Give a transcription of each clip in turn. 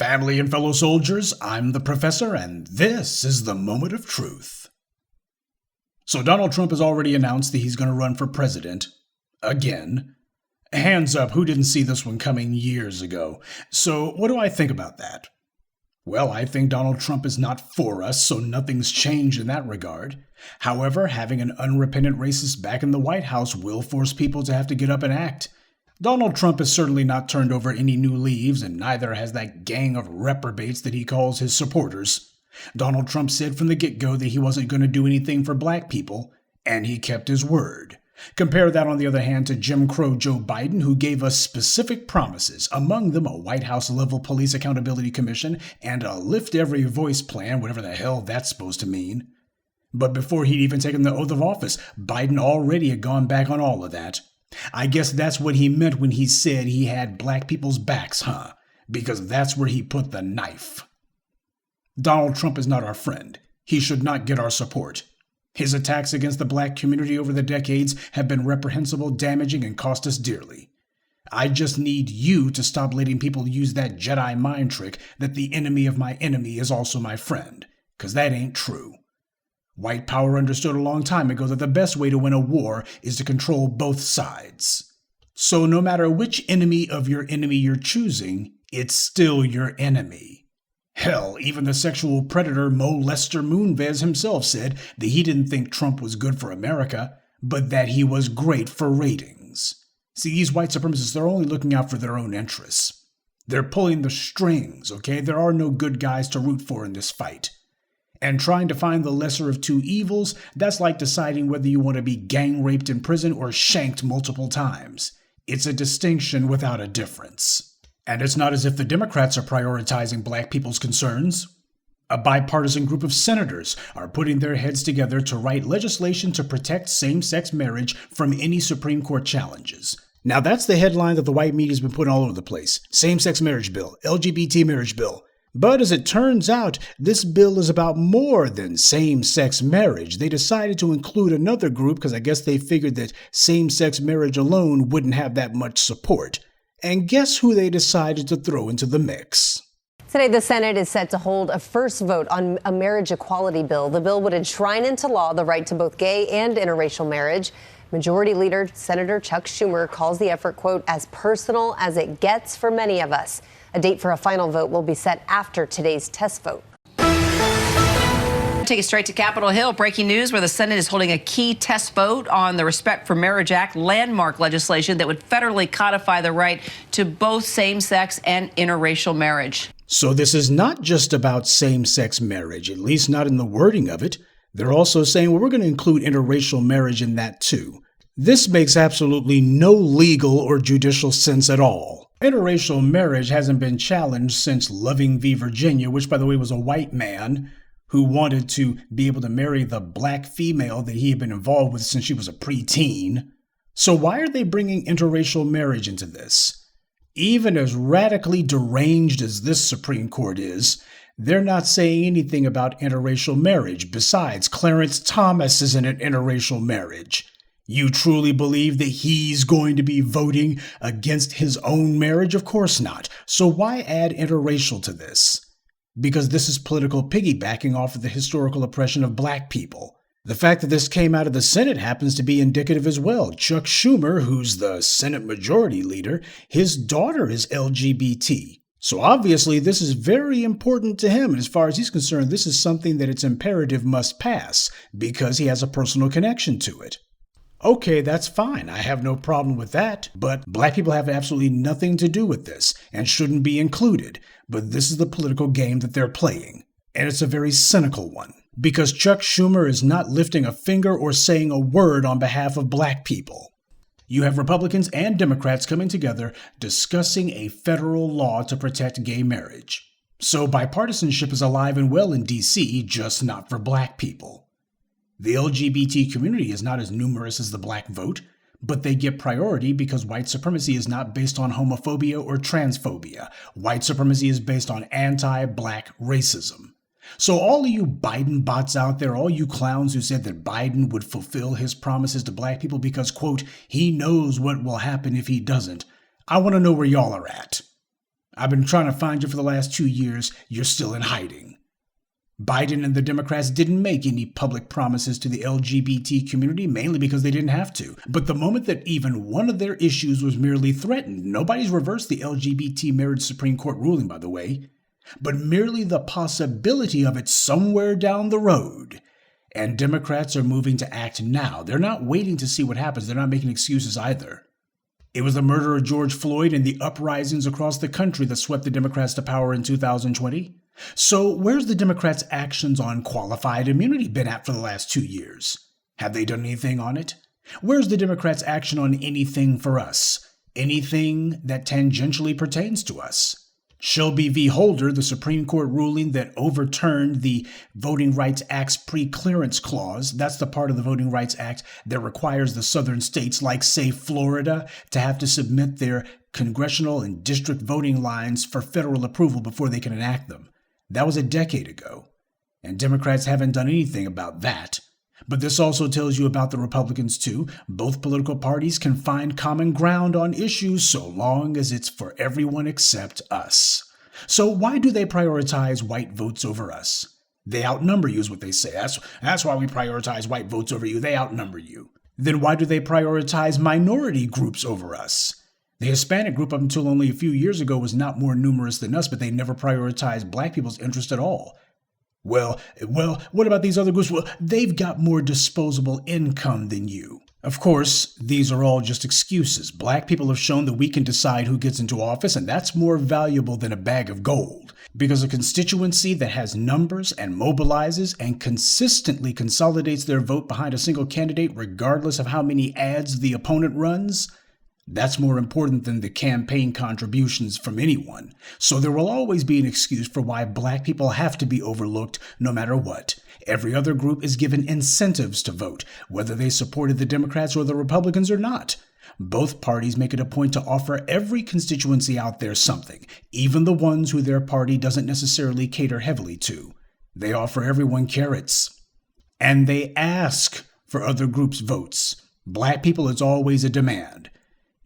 Family and fellow soldiers, I'm the professor, and this is the moment of truth. So Donald Trump has already announced that he's going to run for president. Again. Hands up, who didn't see this one coming years ago? So what do I think about that? Well, I think Donald Trump is not for us, so nothing's changed in that regard. However, having an unrepentant racist back in the White House will force people to have to get up and act. Donald Trump has certainly not turned over any new leaves, and neither has that gang of reprobates that he calls his supporters. Donald Trump said from the get-go that he wasn't going to do anything for black people, and he kept his word. Compare that, on the other hand, to Jim Crow Joe Biden, who gave us specific promises, among them a White House-level police accountability commission and a lift every voice plan, whatever the hell that's supposed to mean. But before he'd even taken the oath of office, Biden already had gone back on all of that. I guess that's what he meant when he said he had black people's backs, huh? Because that's where he put the knife. Donald Trump is not our friend. He should not get our support. His attacks against the black community over the decades have been reprehensible, damaging, and cost us dearly. I just need you to stop letting people use that Jedi mind trick that the enemy of my enemy is also my friend, because that ain't true. White power understood a long time ago that the best way to win a war is to control both sides. So no matter which enemy of your enemy you're choosing, it's still your enemy. Hell, even the sexual predator Mo Lester Moonves himself said that he didn't think Trump was good for America, but that he was great for ratings. See, these white supremacists, they're only looking out for their own interests. They're pulling the strings, okay? There are no good guys to root for in this fight. And trying to find the lesser of two evils, that's like deciding whether you want to be gang raped in prison or shanked multiple times. It's a distinction without a difference. And it's not as if the Democrats are prioritizing black people's concerns. A bipartisan group of senators are putting their heads together to write legislation to protect same-sex marriage from any Supreme Court challenges. Now that's the headline that the white media's been putting all over the place. Same-sex marriage bill, LGBT marriage bill. But as it turns out, this bill is about more than same-sex marriage. They decided to include another group because I guess they figured that same-sex marriage alone wouldn't have that much support. And guess who they decided to throw into the mix? Today, the Senate is set to hold a first vote on a marriage equality bill. The bill would enshrine into law the right to both gay and interracial marriage. Majority Leader Senator Chuck Schumer calls the effort, quote, as personal as it gets for many of us. A date for a final vote will be set after today's test vote. Take it straight to Capitol Hill. Breaking news where the Senate is holding a key test vote on the Respect for Marriage Act, landmark legislation that would federally codify the right to both same-sex and interracial marriage. So this is not just about same-sex marriage, at least not in the wording of it. They're also saying, well, we're going to include interracial marriage in that too. This makes absolutely no legal or judicial sense at all. Interracial marriage hasn't been challenged since Loving v. Virginia, which, by the way, was a white man who wanted to be able to marry the black female that he had been involved with since she was a preteen. So why are they bringing interracial marriage into this? Even as radically deranged as this Supreme Court is, they're not saying anything about interracial marriage. Besides, Clarence Thomas is in an interracial marriage. You truly believe that he's going to be voting against his own marriage? Of course not. So why add interracial to this? Because this is political piggybacking off of the historical oppression of black people. The fact that this came out of the Senate happens to be indicative as well. Chuck Schumer, who's the Senate Majority Leader, his daughter is LGBT. So obviously this is very important to him. And as far as he's concerned, this is something that it's imperative must pass because he has a personal connection to it. Okay, that's fine. I have no problem with that. But black people have absolutely nothing to do with this and shouldn't be included. But this is the political game that they're playing. And it's a very cynical one. Because Chuck Schumer is not lifting a finger or saying a word on behalf of black people. You have Republicans and Democrats coming together discussing a federal law to protect gay marriage. So bipartisanship is alive and well in D.C., just not for black people. The LGBT community is not as numerous as the black vote, but they get priority because white supremacy is not based on homophobia or transphobia. White supremacy is based on anti-black racism. So all of you Biden bots out there, all you clowns who said that Biden would fulfill his promises to black people because, quote, he knows what will happen if he doesn't, I want to know where y'all are at. I've been trying to find you for the last 2 years. You're still in hiding. Biden and the Democrats didn't make any public promises to the LGBT community, mainly because they didn't have to. But the moment that even one of their issues was merely threatened, nobody's reversed the LGBT marriage Supreme Court ruling, by the way, but merely the possibility of it somewhere down the road. And Democrats are moving to act now. They're not waiting to see what happens. They're not making excuses either. It was the murder of George Floyd and the uprisings across the country that swept the Democrats to power in 2020. So where's the Democrats' actions on qualified immunity been at for the last 2 years? Have they done anything on it? Where's the Democrats' action on anything for us? Anything that tangentially pertains to us? Shelby v. Holder, the Supreme Court ruling that overturned the Voting Rights Act's pre-clearance clause, that's the part of the Voting Rights Act that requires the southern states, like, say, Florida, to have to submit their congressional and district voting lines for federal approval before they can enact them. That was a decade ago, and Democrats haven't done anything about that. But this also tells you about the Republicans, too. Both political parties can find common ground on issues so long as it's for everyone except us. So why do they prioritize white votes over us? They outnumber you is what they say. That's why we prioritize white votes over you. They outnumber you. Then why do they prioritize minority groups over us? The Hispanic group up until only a few years ago was not more numerous than us, but they never prioritized black people's interest at all. Well, what about these other groups? Well, they've got more disposable income than you. Of course, these are all just excuses. Black people have shown that we can decide who gets into office, and that's more valuable than a bag of gold. Because a constituency that has numbers and mobilizes and consistently consolidates their vote behind a single candidate, regardless of how many ads the opponent runs, that's more important than the campaign contributions from anyone. So there will always be an excuse for why black people have to be overlooked no matter what. Every other group is given incentives to vote, whether they supported the Democrats or the Republicans or not. Both parties make it a point to offer every constituency out there something, even the ones who their party doesn't necessarily cater heavily to. They offer everyone carrots. And they ask for other groups' votes. Black people, it's always a demand.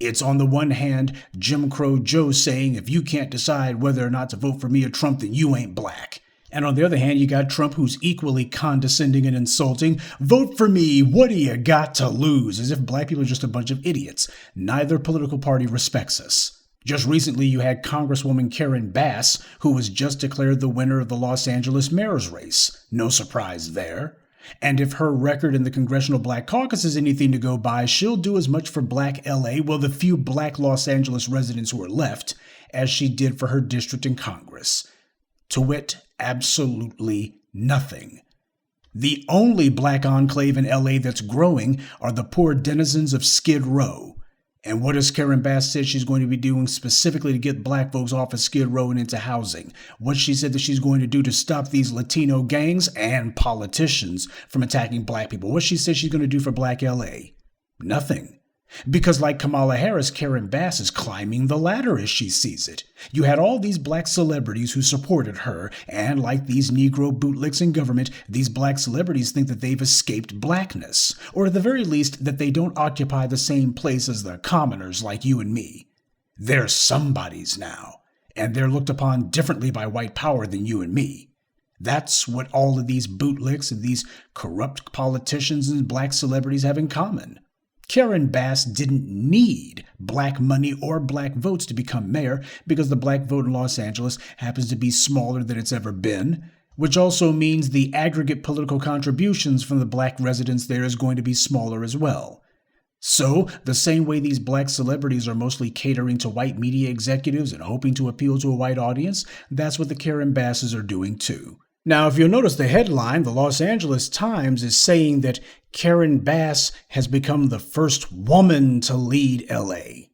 It's on the one hand, Jim Crow Joe saying, if you can't decide whether or not to vote for me or Trump, then you ain't black. And on the other hand, you got Trump, who's equally condescending and insulting. Vote for me. What do you got to lose? As if black people are just a bunch of idiots. Neither political party respects us. Just recently, you had Congresswoman Karen Bass, who was just declared the winner of the Los Angeles mayor's race. No surprise there. And if her record in the Congressional Black Caucus is anything to go by, she'll do as much for Black LA, well, the few Black Los Angeles residents who are left, as she did for her district in Congress. To wit, absolutely nothing. The only Black enclave in LA that's growing are the poor denizens of Skid Row. And what has Karen Bass said she's going to be doing specifically to get black folks off of Skid Row and into housing? What she said that she's going to do to stop these Latino gangs and politicians from attacking black people? What she said she's going to do for Black LA? Nothing. Because like Kamala Harris, Karen Bass is climbing the ladder as she sees it. You had all these black celebrities who supported her, and like these Negro bootlicks in government, these black celebrities think that they've escaped blackness, or at the very least that they don't occupy the same place as the commoners like you and me. They're somebodies now, and they're looked upon differently by white power than you and me. That's what all of these bootlicks and these corrupt politicians and black celebrities have in common. Karen Bass didn't need black money or black votes to become mayor because the black vote in Los Angeles happens to be smaller than it's ever been, which also means the aggregate political contributions from the black residents there is going to be smaller as well. So, the same way these black celebrities are mostly catering to white media executives and hoping to appeal to a white audience, that's what the Karen Basses are doing too. Now, if you'll notice the headline, the Los Angeles Times is saying that Karen Bass has become the first woman to lead LA.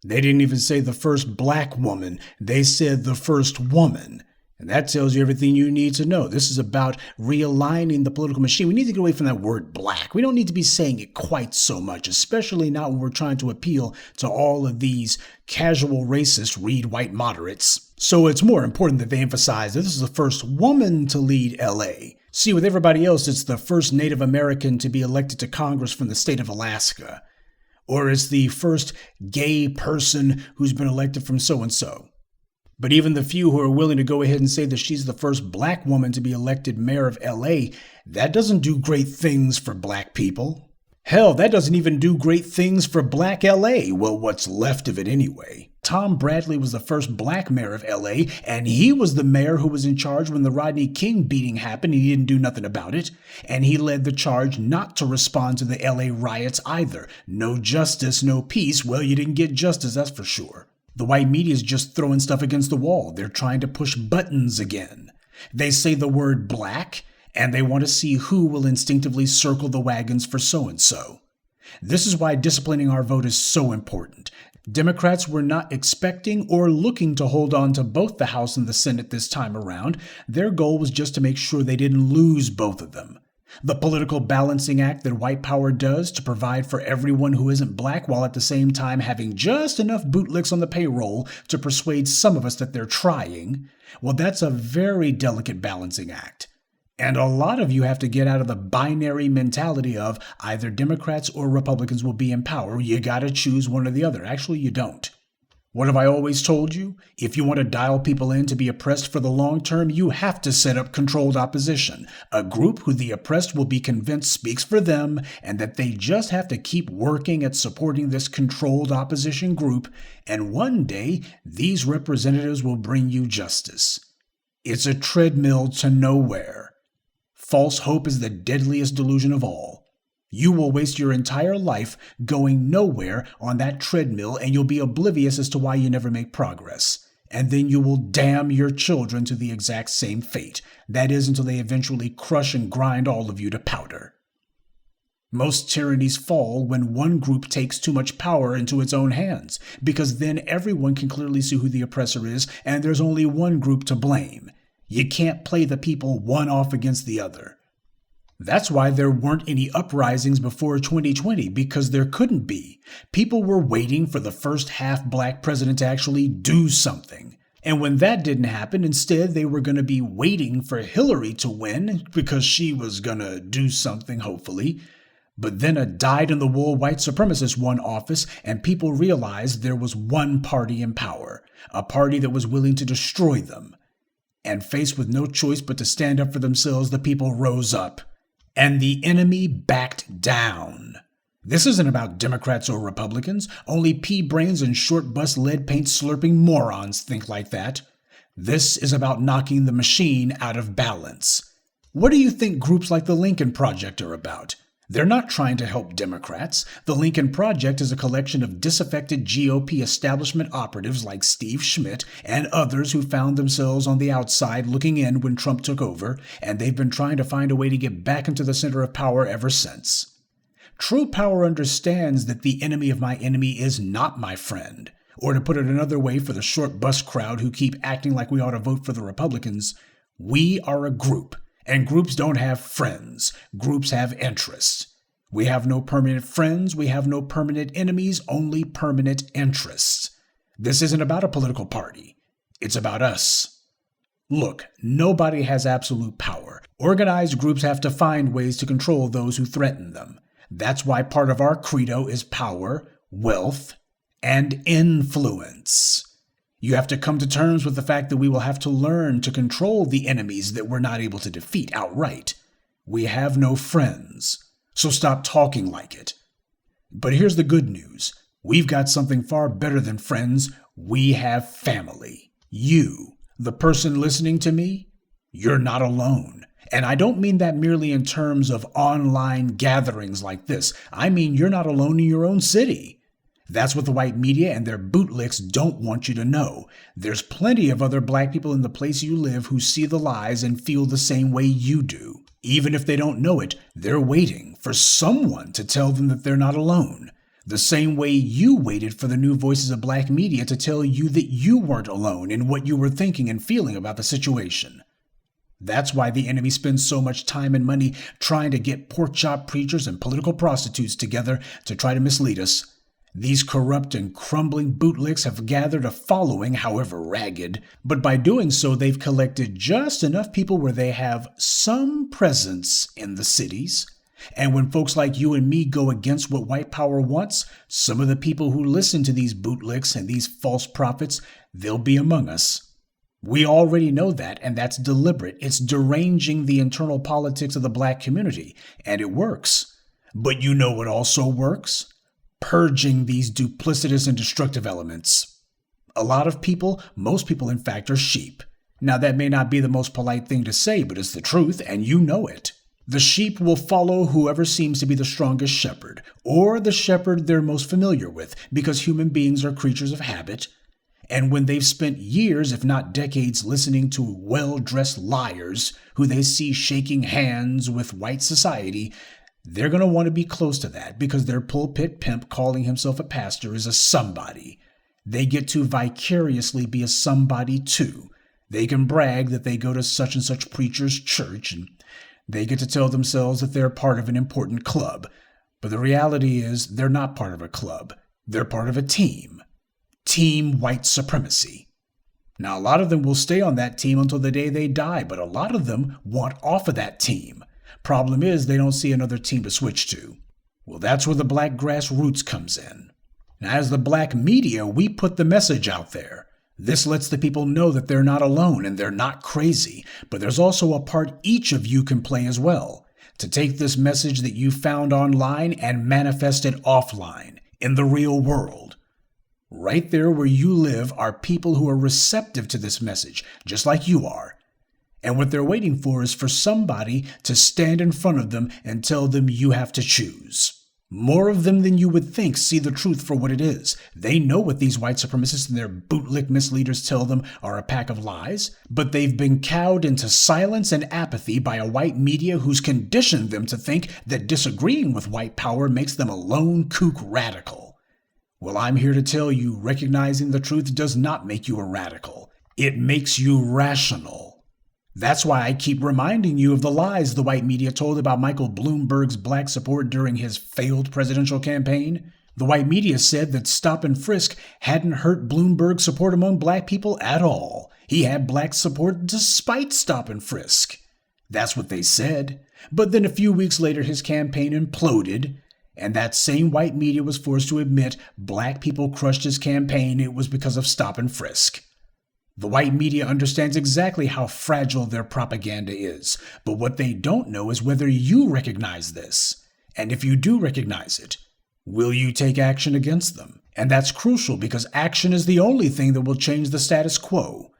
They didn't even say the first black woman. They said the first woman. And that tells you everything you need to know. This is about realigning the political machine. We need to get away from that word black. We don't need to be saying it quite so much, especially not when we're trying to appeal to all of these casual racists, read white moderates. So it's more important that they emphasize that this is the first woman to lead LA. See, with everybody else, it's the first Native American to be elected to Congress from the state of Alaska. Or it's the first gay person who's been elected from so-and-so. But even the few who are willing to go ahead and say that she's the first black woman to be elected mayor of LA, that doesn't do great things for black people. Hell, that doesn't even do great things for black LA. Well, what's left of it anyway. Tom Bradley was the first black mayor of LA, and he was the mayor who was in charge when the Rodney King beating happened and he didn't do nothing about it. And he led the charge not to respond to the LA riots either. No justice, no peace. Well, you didn't get justice, that's for sure. The white media is just throwing stuff against the wall. They're trying to push buttons again. They say the word black, and they want to see who will instinctively circle the wagons for so-and-so. This is why disciplining our vote is so important. Democrats were not expecting or looking to hold on to both the House and the Senate this time around. Their goal was just to make sure they didn't lose both of them. The political balancing act that white power does to provide for everyone who isn't black while at the same time having just enough bootlicks on the payroll to persuade some of us that they're trying, well, that's a very delicate balancing act. And a lot of you have to get out of the binary mentality of either Democrats or Republicans will be in power. You got to choose one or the other. Actually, you don't. What have I always told you? If you want to dial people in to be oppressed for the long term, you have to set up controlled opposition, a group who the oppressed will be convinced speaks for them, and that they just have to keep working at supporting this controlled opposition group, and one day these representatives will bring you justice. It's a treadmill to nowhere. False hope is the deadliest delusion of all. You will waste your entire life going nowhere on that treadmill, and you'll be oblivious as to why you never make progress. And then you will damn your children to the exact same fate. That is, until they eventually crush and grind all of you to powder. Most tyrannies fall when one group takes too much power into its own hands, because then everyone can clearly see who the oppressor is, and there's only one group to blame. You can't play the people one off against the other. That's why there weren't any uprisings before 2020, because there couldn't be. People were waiting for the first half-black president to actually do something. And when that didn't happen, instead they were going to be waiting for Hillary to win, because she was going to do something, hopefully. But then a dyed-in-the-wool white supremacist won office, and people realized there was one party in power, a party that was willing to destroy them. And faced with no choice but to stand up for themselves, the people rose up. And the enemy backed down. This isn't about Democrats or Republicans. Only pea-brains and short-bus lead-paint slurping morons think like that. This is about knocking the machine out of balance. What do you think groups like the Lincoln Project are about? They're not trying to help Democrats. The Lincoln Project is a collection of disaffected GOP establishment operatives like Steve Schmidt and others who found themselves on the outside looking in when Trump took over, and they've been trying to find a way to get back into the center of power ever since. True power understands that the enemy of my enemy is not my friend. Or to put it another way for the short bus crowd who keep acting like we ought to vote for the Republicans, we are a group. And groups don't have friends. Groups have interests. We have no permanent friends. We have no permanent enemies, only permanent interests. This isn't about a political party. It's about us. Look, nobody has absolute power. Organized groups have to find ways to control those who threaten them. That's why part of our credo is power, wealth, and influence. You have to come to terms with the fact that we will have to learn to control the enemies that we're not able to defeat outright. We have no friends, so stop talking like it. But here's the good news. We've got something far better than friends. We have family. You, the person listening to me, you're not alone. And I don't mean that merely in terms of online gatherings like this. I mean you're not alone in your own city. That's what the white media and their bootlicks don't want you to know. There's plenty of other black people in the place you live who see the lies and feel the same way you do. Even if they don't know it, they're waiting for someone to tell them that they're not alone. The same way you waited for the new voices of black media to tell you that you weren't alone in what you were thinking and feeling about the situation. That's why the enemy spends so much time and money trying to get pork chop preachers and political prostitutes together to try to mislead us. These corrupt and crumbling bootlicks have gathered a following, however ragged, but by doing so they've collected just enough people where they have some presence in the cities. And when folks like you and me go against what white power wants, some of the people who listen to these bootlicks and these false prophets, they'll be among us. We already know that, and that's deliberate. It's deranging the internal politics of the black community, and it works. But you know what also works? Purging these duplicitous and destructive elements. A lot of people, most people in fact, are sheep. Now that may not be the most polite thing to say, but it's the truth, and you know it. The sheep will follow whoever seems to be the strongest shepherd, or the shepherd they're most familiar with, because human beings are creatures of habit. And when they've spent years, if not decades, listening to well-dressed liars who they see shaking hands with white society, they're going to want to be close to that because their pulpit pimp calling himself a pastor is a somebody. They get to vicariously be a somebody too. They can brag that they go to such and such preacher's church, and they get to tell themselves that they're part of an important club. But the reality is they're not part of a club. They're part of a team. Team white supremacy. Now, a lot of them will stay on that team until the day they die, but a lot of them want off of that team. Problem is, they don't see another team to switch to. Well, that's where the black grassroots comes in. Now, as the black media, we put the message out there. This lets the people know that they're not alone and they're not crazy, but there's also a part each of you can play as well, to take this message that you found online and manifest it offline, in the real world. Right there where you live are people who are receptive to this message, just like you are. And what they're waiting for is for somebody to stand in front of them and tell them you have to choose. More of them than you would think see the truth for what it is. They know what these white supremacists and their bootlick misleaders tell them are a pack of lies, but they've been cowed into silence and apathy by a white media who's conditioned them to think that disagreeing with white power makes them a lone kook radical. Well, I'm here to tell you, recognizing the truth does not make you a radical. It makes you rational. That's why I keep reminding you of the lies the white media told about Michael Bloomberg's black support during his failed presidential campaign. The white media said that stop and frisk hadn't hurt Bloomberg's support among black people at all. He had black support despite stop and frisk. That's what they said. But then a few weeks later, his campaign imploded, and that same white media was forced to admit black people crushed his campaign. It was because of stop and frisk. The white media understands exactly how fragile their propaganda is, but what they don't know is whether you recognize this. And if you do recognize it, will you take action against them? And that's crucial because action is the only thing that will change the status quo.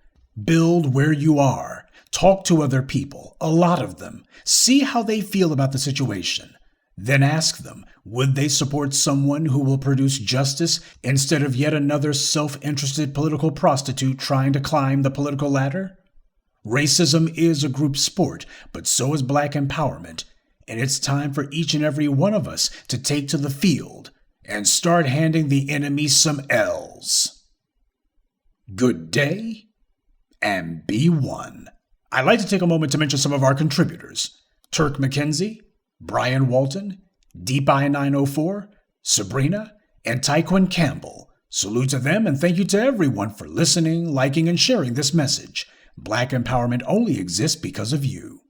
Build where you are. Talk to other people, a lot of them. See how they feel about the situation. Then ask them, would they support someone who will produce justice instead of yet another self-interested political prostitute trying to climb the political ladder? Racism is a group sport, but so is black empowerment, and it's time for each and every one of us to take to the field and start handing the enemy some L's. Good day, and be one. I'd like to take a moment to mention some of our contributors: Turk McKenzie, Brian Walton, Deepeye 904, Sabrina, and Tyquin Campbell. Salute to them and thank you to everyone for listening, liking, and sharing this message. Black empowerment only exists because of you.